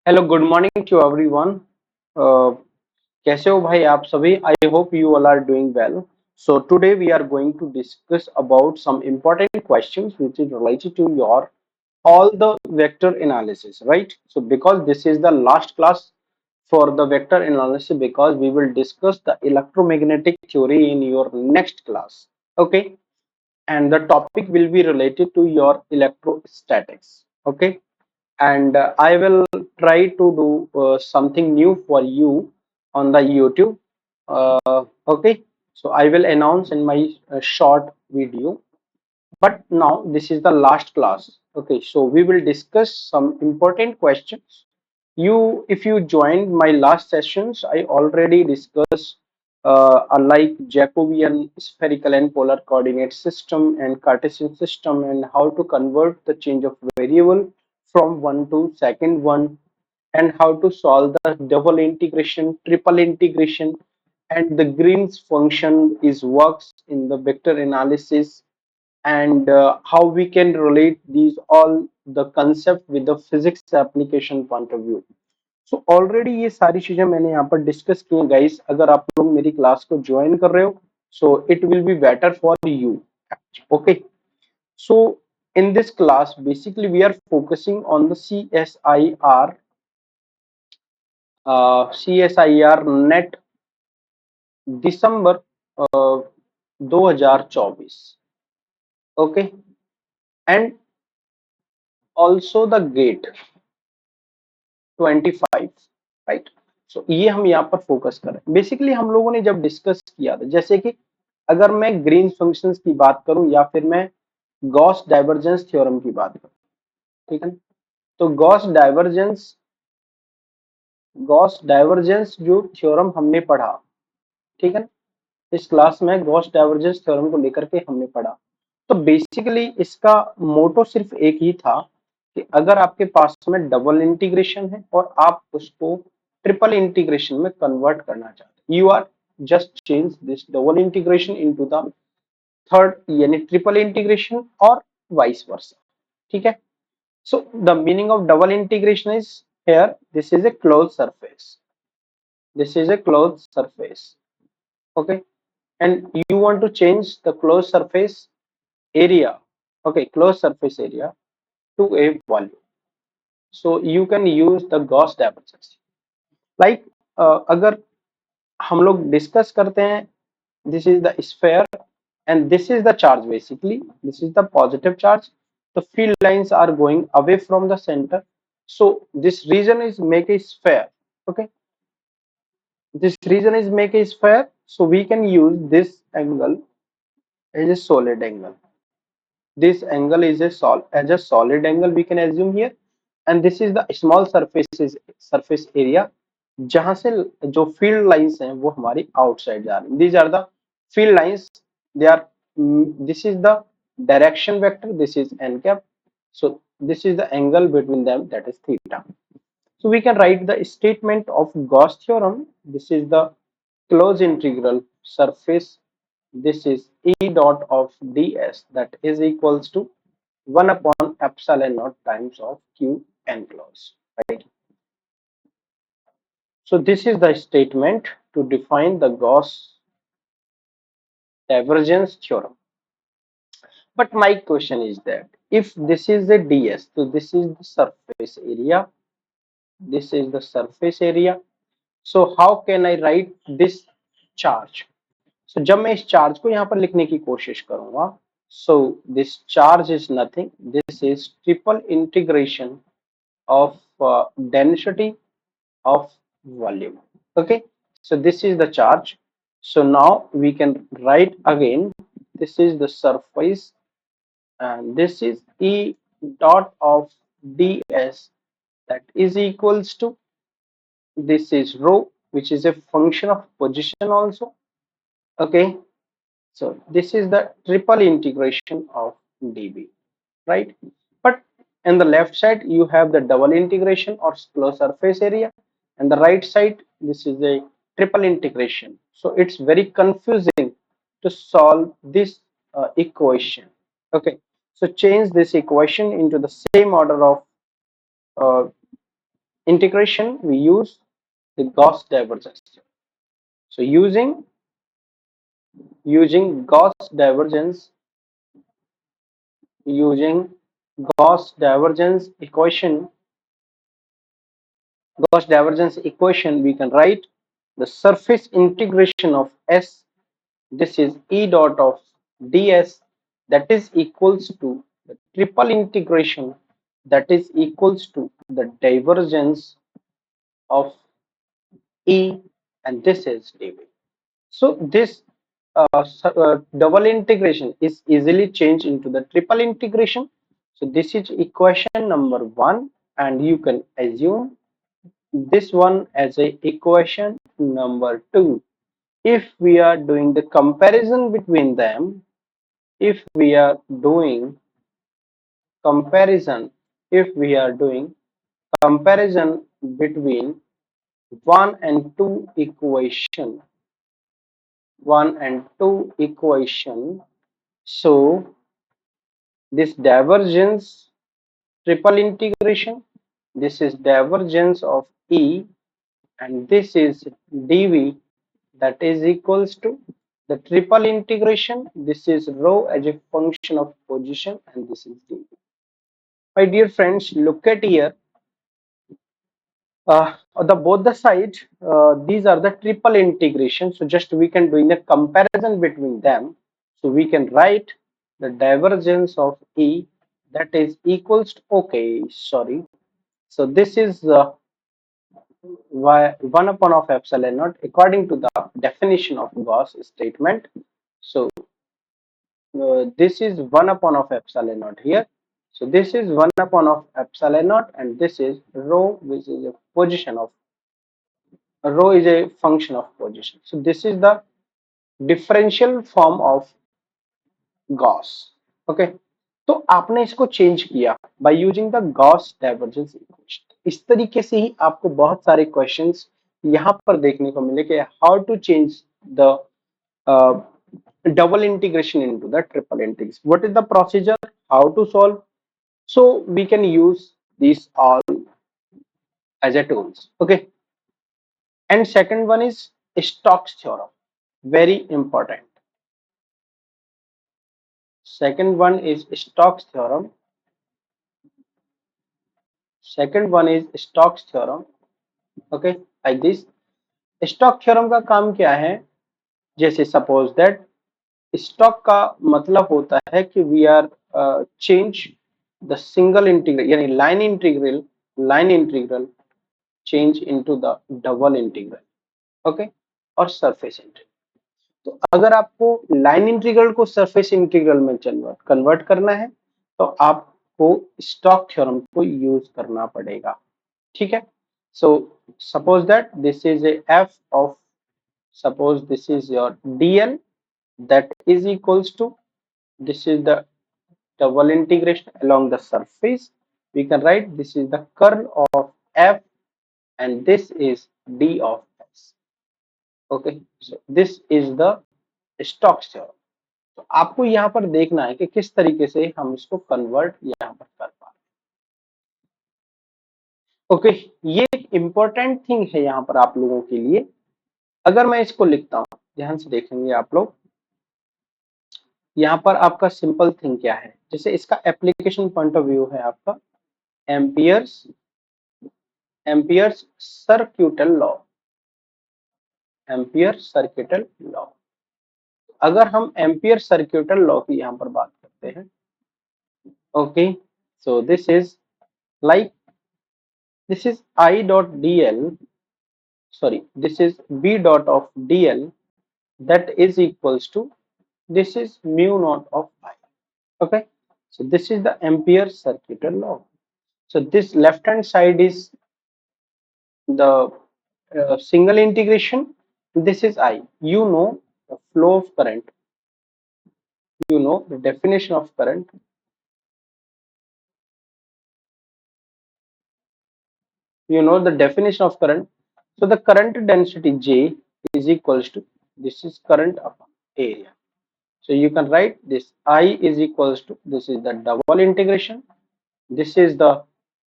Hello good morning to everyone. कैसे हो भाई आप सभी? I hope you all are doing well. So today we are going to discuss about some important questions which is related to your all the vector analysis, right? So because this is the last class for the vector analysis, because we will discuss the electromagnetic theory in your next class. Okay, and the topic will be related to your electrostatics. Okay, and I will try to do something new for you on the YouTube. Okay, so I will announce in my short video. But now this is the last class. Okay, so we will discuss some important questions. If you joined my last sessions, I already discussed like Jacobian spherical and polar coordinate system and Cartesian system and how to convert the change of variable from one to second one, and how to solve the double integration, triple integration, and the Green's function is works in the vector analysis, and how we can relate these all the concept with the physics application point of view. So already ये सारी चीजें मैंने यहाँ पर discuss की हैं guys. अगर आप लोग मेरी क्लास को ज्वाइन कर रहे हो, so it will be better for you. Okay, so in this class basically we are focusing on the CSIR net December 2024. Okay, and also the GATE 25, right. So ये हम यहाँ पर फोकस करें. Basically हम लोगों ने जब डिस्कस किया था, जैसे कि अगर मैं ग्रीन फंक्शंस की बात करूं या फिर मैं गॉस डाइवर्जेंस थ्योरम की बात करूं, ठीक है. तो गॉस डाइवर्जेंस जो थ्योरम हमने पढ़ा, ठीक है, इस क्लास में गॉस डाइवर्जेंस थ्योरम को लेकर के हमने पढ़ा. तो बेसिकली इसका मोटो सिर्फ एक ही था कि अगर आपके पास में डबल इंटीग्रेशन है और आप उसको ट्रिपल इंटीग्रेशन में कन्वर्ट करना चाहते, you are just change this double integration into the third यानी ट्रिपल इंटीग्रेशन और वाइस वर्सा. ठीक है. So the meaning of double integration is here this is a close surface. This is a closed surface. Okay, and you want to change the closed surface area. Okay, closed surface area to a volume. So you can use the Gauss divergence. Like अगर हम लोग discuss करते हैं, this is the sphere and this is the charge. Basically this is the positive charge. The field lines are going away from the center, so this region is make a sphere. Okay, this region is make a sphere, so we can use this angle as a solid angle. This angle is as a solid angle we can assume here, and this is the small surface area जहां से जो field lines हैं वो हमारी outside जा रही हैं. These are the field lines. They are this is the direction vector, this is n cap, so this is the angle between them, that is theta. So we can write the statement of Gauss theorem. This is the closed integral surface. This is E dot of ds, that is equals to 1 upon epsilon naught times of q enclosed, right? So this is the statement to define the Gauss divergence theorem. But my question is that if this is a ds, so this is the surface area, this is the surface area. So how can I write this charge? So जब मैं इस charge को यहाँ पर लिखने की कोशिश करूंगा, so this charge is nothing, this is triple integration of density of volume. Okay, so this is the charge. So now we can write again, this is the surface and this is E dot of ds, that is equals to, this is rho, which is a function of position also. Okay, so this is the triple integration of dv, right? But in the left side you have the double integration or closed surface area, and the right side this is a triple integration. So it's very confusing to solve this equation. Okay, so change this equation into the same order of uh, integration, we use the Gauss divergence. So using using Gauss divergence equation, we can write the surface integration of S. This is E dot of ds, that is equals to the triple integration, that is equals to the divergence of E, and this is dv. So this double integration is easily changed into the triple integration. So this is equation number 1, and you can assume this one as a equation number 2. If we are doing the comparison between them, if we are doing comparison, if we are doing comparison between 1 and 2 equation, 1 and 2 equation, so this divergence triple integration, this is divergence of E, and this is dv, that is equals to the triple integration, this is rho as a function of position, and this is dv. My dear friends, look at here, the both the sides, these are the triple integration, so just we can doing a comparison between them. So we can write the divergence of E, that is equals to, okay, sorry, so this is 1 upon of epsilon naught according to the definition of Gauss statement. So this is 1 upon of epsilon naught here. So this is 1 upon of epsilon naught, and this is rho, which is a position of, rho is a function of position. So this is the differential form of Gauss. Okay, तो आपने इसको change किया by using the Gauss divergence equation. इस तरीके से ही आपको बहुत सारे क्वेश्चंस यहाँ पर देखने को मिले कि how to change the double integration into the triple integration. What is the procedure? How to solve? So we can use these all as a tools. Okay. And second one is Stokes theorem. Very important. Second one is Stokes theorem. Second one is Stokes theorem. Okay, like this. Stock theorem का काम क्या है? जैसे suppose that stock का मतलब होता है कि we are change the single integral, यानी line integral change into the double integral. Okay, और सरफेस इंटीग्रल. तो अगर आपको लाइन इंटीग्रल को सरफेस इंटीग्रल में कन्वर्ट करना है तो आपको स्टॉक थ्योरम को यूज करना पड़ेगा. ठीक है. So suppose that this is a f of, suppose this is your dl, that is equals to, this is the double integration along the surface. We can write this is the curl of f, and this is d of s. Okay, so this is the Stokes theorem. तो आपको यहाँ पर देखना है कि किस तरीके से हम इसको कन्वर्ट यहाँ पर कर पा रहे. ओके, ये एक इंपॉर्टेंट थिंग है यहाँ पर आप लोगों के लिए. अगर मैं इसको लिखता हूं, ध्यान से देखेंगे आप लोग, यहाँ पर आपका सिंपल थिंग क्या है. जैसे इसका एप्लीकेशन पॉइंट ऑफ व्यू है आपका एम्पियर्स सर्क्यूटल लॉ. Ampere सर्क्यूटल law. अगर हम एम्पियर सर्क्यूटल लॉ की यहाँ पर बात करते हैं, okay, so this is like, this is I dot dl, sorry, this is B dot of dl, that is equals to, this is mu naught of I. Okay, so this is the Ampere circuital law. So this left hand side is the single integration, this is I. You know the flow of current, you know the definition of current, you know the definition of current. So the current density J is equals to, this is current upon area. So you can write this I is equals to, this is the double integration, this is the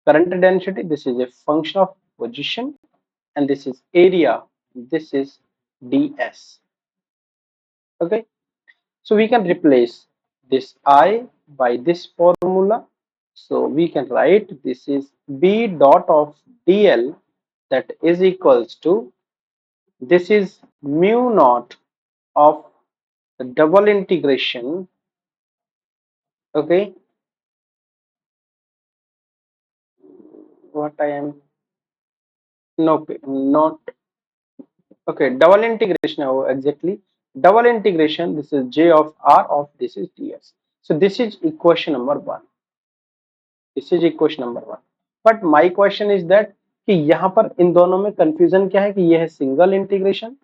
current density, this is a function of position, and this is area, this is ds. Okay, so we can replace this I by this formula. So we can write this is b dot of dl, that is equals to, this is mu naught of the double integration. Okay, what I am, no, not, okay, double integration, oh, exactly, double integration, this is j of r of this is ds. So this is equation number one, this is equation number one. But my question is that कि यहाँ पर इन दोनों में confusion क्या है कि यह है सिंगल इंटीग्रेशन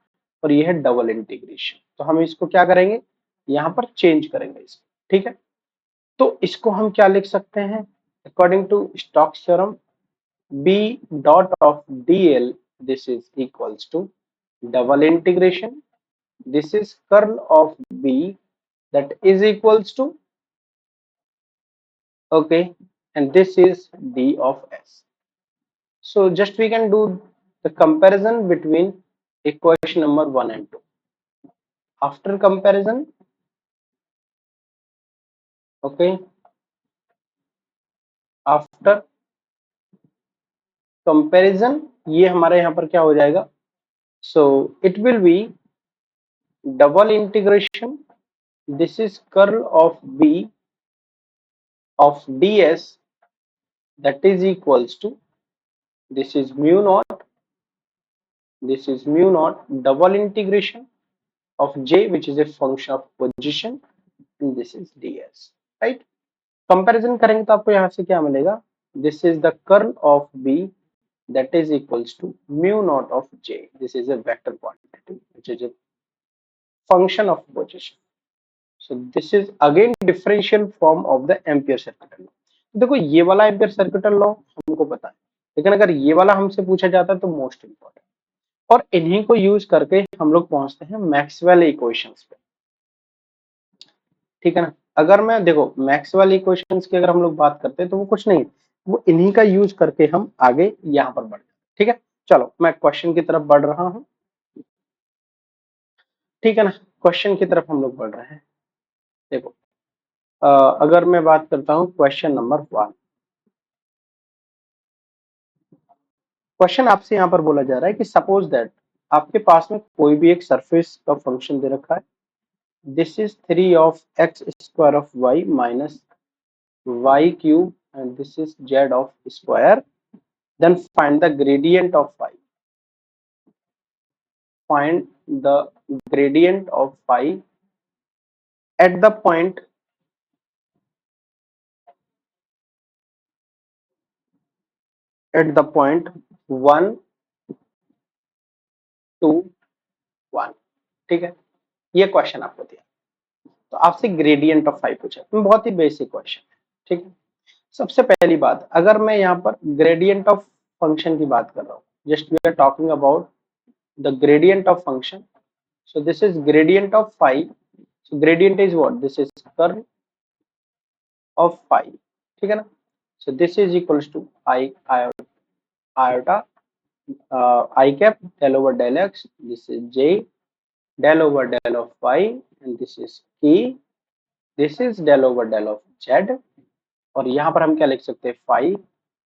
और यह है डबल इंटीग्रेशन. तो हम इसको क्या करेंगे, यहाँ पर चेंज करेंगे इसको. ठीक है, तो इसको हम क्या लिख सकते हैं, according to Stokes theorem, b dot of dl, this is equals to double integration, this is curl of b, that is equals to, okay, and this is d of s. So just we can do the comparison between equation number 1 and 2. After comparison, okay, after comparison ये हमारे यहाँ पर क्या हो जाएगा, so it will be double integration, this is curl of b of ds, that is equals to, this is mu naught, this is mu naught double integration of j, which is a function of position, and this is ds, right. Comparison करेंगे तो आपको यहाँ से क्या मिलेगा, this is the curl of B, that is equals to mu naught of j, this is a vector quantity which is a function of position. So this is again differential form of the ampere circuital law. देखो ये वाला ampere circuital law हमको पता है, लेकिन अगर ये वाला हमसे पूछा जाता है तो मोस्ट इंपॉर्टेंट, और इन्हीं को यूज करके हम लोग पहुंचते हैं मैक्सवेल इक्वेशंस पे. ठीक है ना. अगर मैं देखो मैक्सवेल इक्वेशंस की अगर हम लोग बात करते हैं तो वो कुछ नहीं, वो इन्हीं का यूज करके हम आगे यहाँ पर बढ़ जाते. ठीक है, चलो मैं क्वेश्चन की तरफ बढ़ रहा हूँ. ठीक है ना, क्वेश्चन की तरफ हम लोग बढ़ रहे हैं. देखो अगर मैं बात करता हूँ क्वेश्चन नंबर 1, क्वेश्चन आपसे यहाँ पर बोला जा रहा है कि सपोज दैट आपके पास में कोई भी एक सरफेस का फंक्शन दे रखा है, this is 3 of x square of y minus y cube, and this is z of square, then find the gradient of phi, find the gradient of phi at the point at the point 1 2 1. ठीक है, ये question आपको दिया तो आपसे gradient of phi पूछा, बहुत ही basic question है. ठीक है, सबसे पहली बात, अगर मैं यहाँ पर ग्रेडियंट ऑफ फंक्शन की बात कर रहा हूँ, just we are talking about the gradient of function, so this is gradient of phi, so gradient is what, this is curl of phi. ठीक है ना, so this is equals to iota I cap del over del x, this is j del over del of phi, and this is k, this is del over del of z, और यहाँ पर हम क्या लिख सकते हैं phi,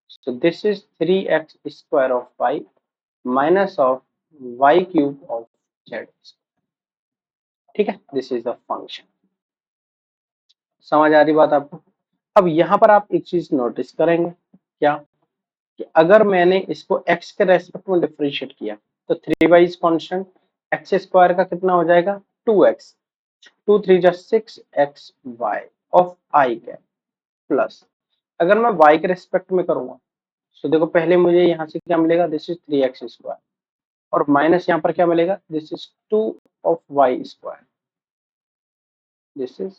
so this is 3x square of phi minus of y cube of z. ठीक है, दिस इज द फंक्शन. समझ आ रही बात आपको. अब यहाँ पर आप एक चीज नोटिस करेंगे क्या, कि अगर मैंने इसको x के रेस्पेक्ट में डिफरेंशिएट किया तो 3y is constant, x square का कितना हो जाएगा 2x, 2 3 जा 6x y of i cap, plus अगर मैं y के रेस्पेक्ट में करूंगा तो देखो पहले मुझे यहाँ से क्या मिलेगा, दिस इज 3x स्क्वायर, और माइनस यहाँ पर क्या मिलेगा, this is 2 of y square, this is,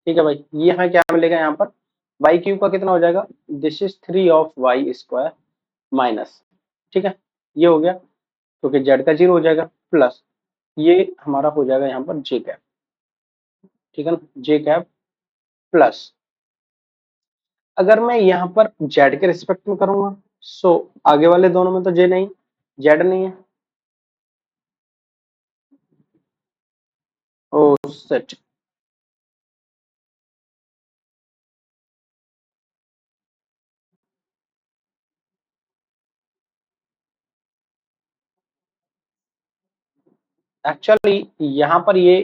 ठीक है भाई. यहाँ क्या मिलेगा, यहाँ पर y क्यूब का कितना हो जाएगा, this is 3 of y square minus, ठीक है, ये हो गया. क्योंकि जेड का 0 हो जाएगा, प्लस ये हमारा हो जाएगा यहाँ पर जे कैप, ठीक है ना, जे कैप प्लस, अगर मैं यहाँ पर जेड के रिस्पेक्ट में करूंगा, सो आगे वाले दोनों में तो जे नहीं, जेड नहीं है, ओ सेट, एक्चुअली यहाँ पर ये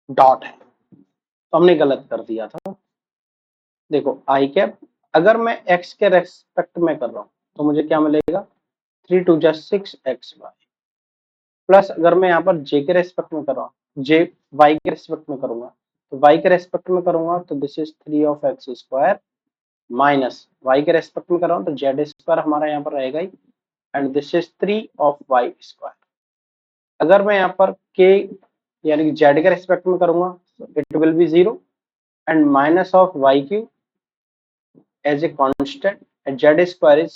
डॉट है तो हमने गलत कर दिया था। देखो आई कैप, अगर मैं एक्स के रेस्पेक्ट में कर रहा हूँ तो मुझे क्या मिलेगा, 3 2 6 XY, प्लस अगर मैं यहाँ पर जे के रेस्पेक्ट में कर रहा हूँ, जे वाई के रेस्पेक्ट में करूंगा, तो वाई के रेस्पेक्ट में करूंगा तो this is 3 of X² minus y के रेस्पेक्ट में कर रहा हूँ तो जेड स्क्वायर हमारा यहाँ पर रहेगा ही, and this is 3 of Y²। अगर मैं यहाँ पर के यानी कि जेड के रेस्पेक्ट में करूंगा तो it will be 0 and minus of Y³ as a constant and z square is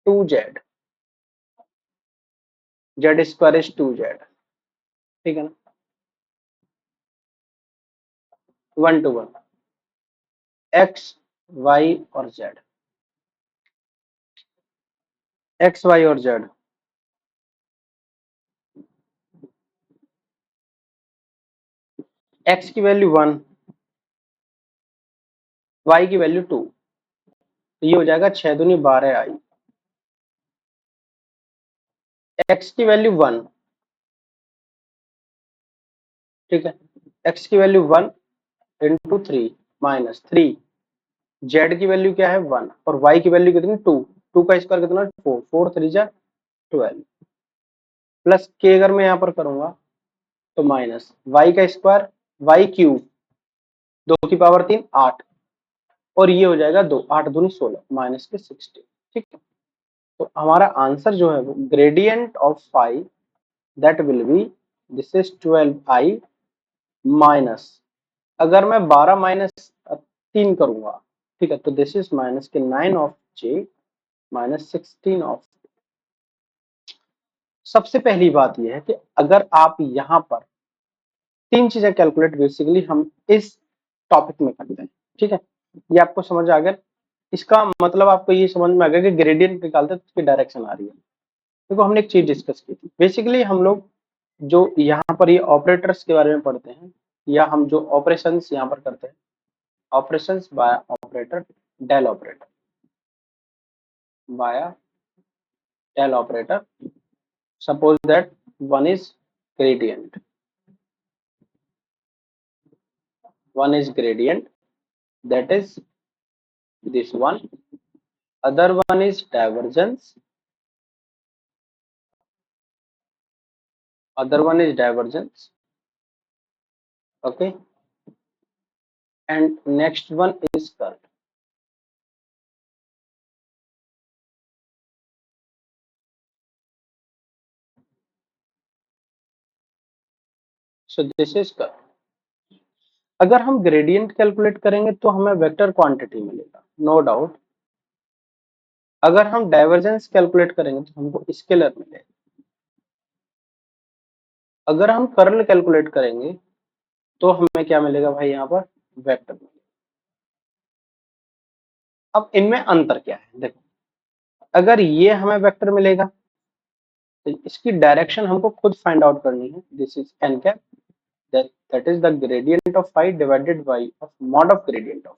2Z, z square is 2Z, ठीक है ना, 1 to 1 एक्स वाई और जेड, एक्स वाई और जेड, एक्स की वैल्यू 1, वाई की वैल्यू 2, तो ये हो जाएगा 6 दूनी 12 आई, एक्स की वैल्यू 1, ठीक है, एक्स की वैल्यू 1 इंटू 3 माइनस 3, जेड की वैल्यू क्या है 1 और वाई की वैल्यू कितनी 2, 2 का स्क्वायर कितना 4, 4 3 जा 12, प्लस के अगर मैं यहाँ पर करूंगा तो माइनस वाई का स्क्वायर, वाई क्यूब 2 की पावर 3 8, और ये हो जाएगा 2, 8 दूनी 16 माइनस के 60, ठीक है। तो हमारा आंसर जो है वो gradient of phi that will be this is 12 I minus, अगर मैं 12 माइनस 3 करूंगा, ठीक है, तो दिस इज माइनस के 9 of J माइनस 16 of, सबसे पहली बात यह है कि अगर आप यहाँ पर 3 चीजें कैलकुलेट बेसिकली हम इस टॉपिक में करते हैं, ठीक है, ये आपको समझ आ गया, इसका मतलब आपको ये समझ में आ गया कि ग्रेडियंट निकालते हैं तो उसकी डायरेक्शन आ रही है। देखो हमने एक चीज डिस्कस की थी, बेसिकली हम लोग जो यहाँ पर ये ऑपरेटर्स के बारे में पढ़ते हैं या हम जो ऑपरेशंस यहाँ पर करते हैं, operations by operator, del operator, by del operator, suppose that one is gradient, one is gradient, that is this one, other one is divergence, other one is divergence, okay, and next one is curl. So this is curl. अगर हम gradient calculate करेंगे तो हमें vector quantity मिलेगा, no doubt. अगर हम divergence calculate करेंगे तो हमको स्केलर मिलेगा। अगर हम कर्ल कैलकुलेट करेंगे तो हमें क्या मिलेगा भाई, यहाँ पर वेक्टर मिलेगा। अब इनमें अंतर क्या है, देखो अगर ये हमें वेक्टर मिलेगा तो इसकी डायरेक्शन हमको खुद फाइंड आउट करनी है, this is n cap, that is the gradient of phi divided by of mod of gradient of,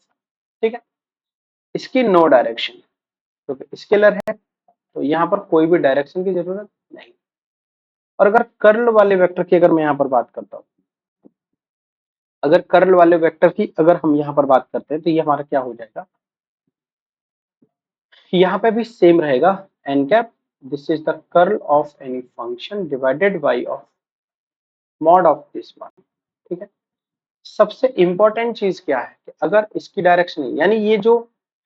ठीक है। इसकी नो डायरेक्शन, तो स्केलर है तो यहाँ पर कोई भी डायरेक्शन की जरूरत नहीं। और अगर कर्ल वाले वेक्टर की अगर मैं यहाँ पर बात करता हूँ, अगर कर्ल वाले वेक्टर की अगर हम यहाँ पर बात करते हैं तो ये हमारा क्या हो जाएगा, यहाँ पे भी सेम रहेगा n cap, this is the curl of any function divided by of mod of this one, ठीक है। सबसे इंपॉर्टेंट चीज क्या है कि अगर इसकी डायरेक्शन है, यानी ये जो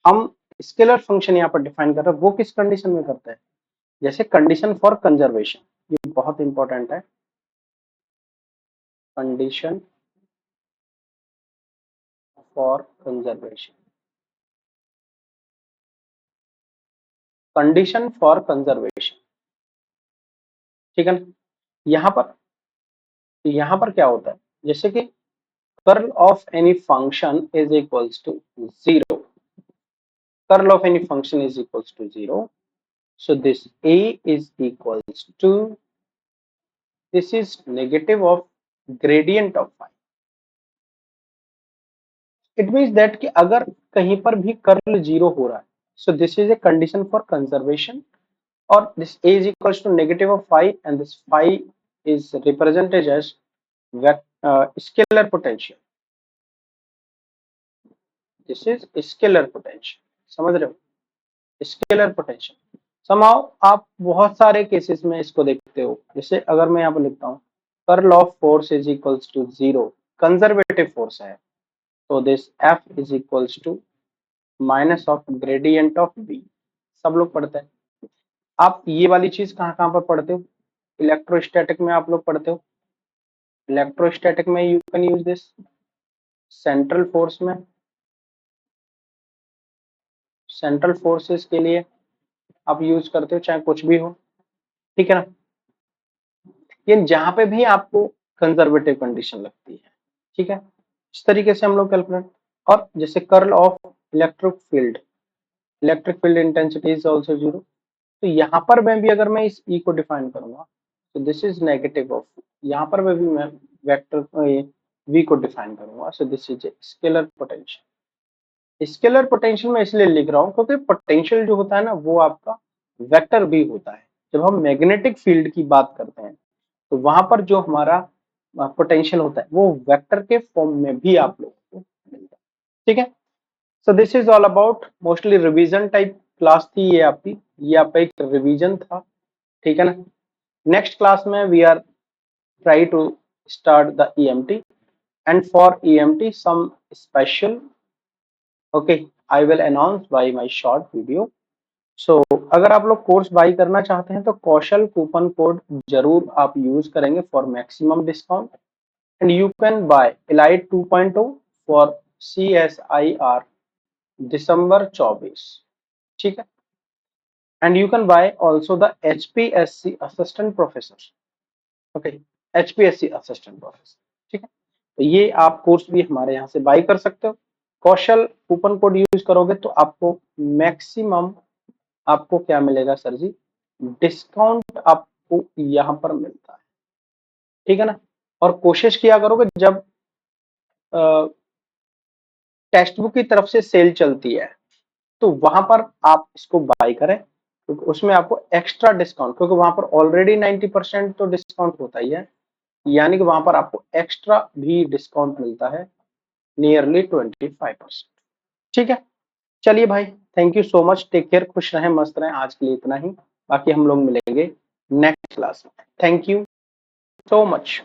हम स्केलर फंक्शन यहाँ पर डिफाइन कर रहे हैं वो किस कंडीशन में करते हैं, जैसे कंडीशन फॉर कंजर्वेशन, ये बहुत इंपॉर्टेंट है, condition for conservation, condition for conservation, ठीक है ना। यहाँ पर क्या होता है, जैसे कि curl of any function is equals to zero, curl of any function is equals to zero, so this a is equals to, this is negative of gradient of phi. It means that कि अगर कहीं पर भी curl zero हो रहा है, so this is a condition for conservation, और this a is equals to negative of phi and this phi is represented as scalar potential. This is scalar potential, समझ रहे हो, स्केलर पोटेंशियल। समाओ आप बहुत सारे केसेस में इसको देखते हो, जैसे अगर मैं यहाँ पर लिखता हूँ curl of force is equals to zero, conservative force है, तो this F is equals to minus of gradient of B, सब लोग पढ़ते हैं। आप ये वाली चीज कहाँ कहाँ पर पढ़ते हो, इलेक्ट्रोस्टैटिक में आप लोग पढ़ते हो, इलेक्ट्रोस्टैटिक में you can use this, central force में, सेंट्रल फोर्सेस के लिए आप यूज करते हो, चाहे कुछ भी हो, ठीक है ना। ये जहां पे भी आपको कंजर्वेटिव कंडीशन लगती है, ठीक है, इस तरीके से हम लोग कैलकुलेट। और जैसे curl of electric field intensity is also zero, तो यहाँ पर मैं भी अगर मैं इस ई को डिफाइन करूंगा तो दिस इज नेगेटिव ऑफ, यहाँ पर मैं भी मैं वेक्टर वी को डिफाइन करूंगा, so this is scalar potential. Scalar potential मैं इसलिए लिख रहा हूँ क्योंकि पोटेंशियल जो होता है ना वो आपका वेक्टर भी होता है। जब हम मैग्नेटिक फील्ड की बात करते हैं तो वहां पर जो हमारा पोटेंशियल होता है वो वेक्टर के फॉर्म में भी आप लोगों को मिलता है, ठीक है। So this is all about mostly revision type class थी ये आपकी, ये आपका एक रिवीजन था, ठीक है ना। नेक्स्ट क्लास में we are try to start the EMT, and for EMT some special, okay, I will announce by my short video. So अगर आप लोग कोर्स बाई करना चाहते हैं तो कौशल कूपन कोड जरूर आप यूज करेंगे for maximum discount, and you can buy elite 2.0 for CSIR December 24, ठीक है, and you can buy also the HPSC assistant professor, okay, HPSC assistant professor, ठीक है। तो ये आप कोर्स भी हमारे यहाँ से बाई कर सकते हो। कौशल कूपन कोड यूज करोगे तो आपको मैक्सिमम, आपको क्या मिलेगा सर जी, डिस्काउंट आपको यहाँ पर मिलता है, ठीक है ना। और कोशिश किया करोगे जब टेक्स्ट बुक की तरफ से सेल चलती है तो वहां पर आप इसको बाय करें, क्योंकि उसमें आपको एक्स्ट्रा डिस्काउंट, क्योंकि वहां पर ऑलरेडी 90% तो डिस्काउंट होता ही है, यानी कि वहां पर आपको एक्स्ट्रा भी डिस्काउंट मिलता है, नियरली 25%, ठीक है। चलिए भाई, thank you so much, take care, खुश रहें, मस्त रहें, आज के लिए इतना ही, बाकी हम लोग मिलेंगे नेक्स्ट क्लास में। Thank you so much।